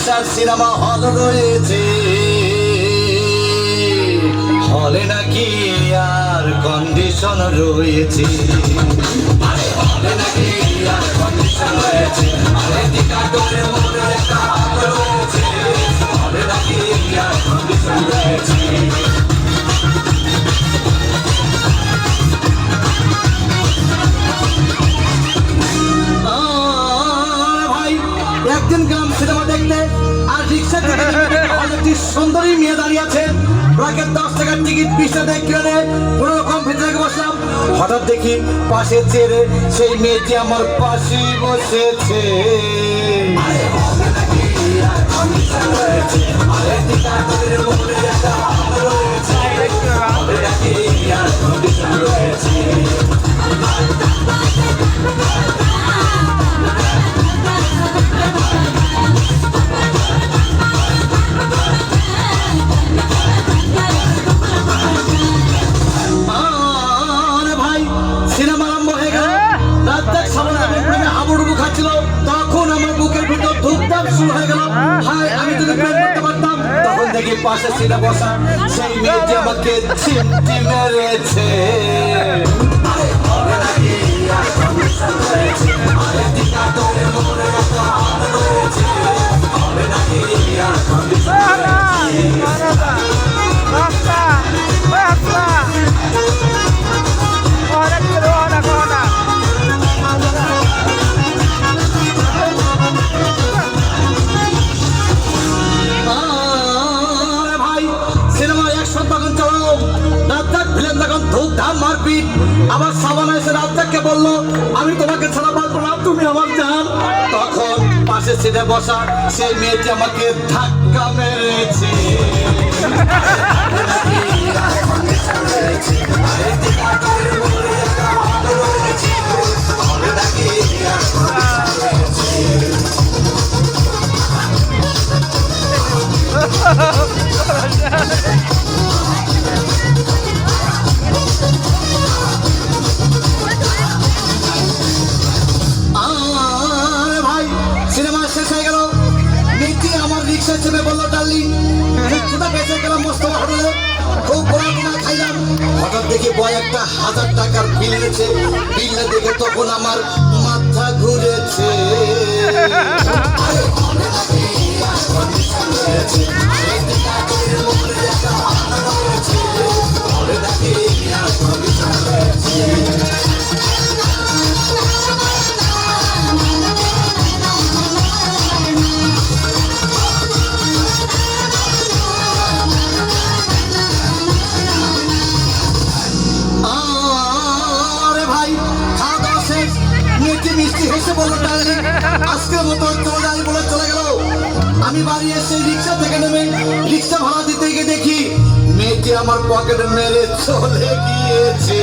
বিশাল cinema hall রয়েছে, হলে নাকি আর কন্ডিশন রয়েছে, হলে নাকি আর কন্ডিশন রয়েছে, হলে নাকি আর কন্ডিশন রয়েছে। একদিন গেলাম সিনেমা দেখতে, আর রিক্সা থেকে একটি সুন্দরী মেয়ে দাঁড়িয়ে আছে, প্রায় 10 টাকার টিকিট 20 টাকা কিনে কোনো রকম ভিতরে বসলাম। হঠাৎ দেখি পাশে চেয়ারে সেই মেয়েটি আমার পাশে বসেছে। সিনেমা আরম্ভ হয়ে গেল, রাজ্জাক সামনে হাবুডুবু খাচ্ছিল, তখন আমার বুকের ভিতর ধূপধাপ শুরু হয়ে গেল। হায়, আমি যদি প্রেম করতে পারতাম। তখন দেখি পাশে সিটে বসা সেই মেয়েটি আমাকে চিমটি মেরেছে। মারপিট, আমার সাবানা এসে রাজ্জাককে বললো, আমি তোমাকে ছাড়া পারবো না, তুমি আমার জান। তখন পাশে সিটে বসা সেই মেয়েটি আমাকে ধাক্কা মেরেছে। হঠাৎ দেখি বয় একটা 1000 টাকার বিল এনেছে, বিল দেখে তখন আমার মাথা ঘুরেছে। আজকের মতো চলে যাই বলে চলে গেল। আমি বাড়ি এসে রিক্সা থেকে নেমে রিক্সা ভাড়া দিতে গিয়ে দেখি মেয়েটি আমার পকেটে মেরে চলে গিয়েছে।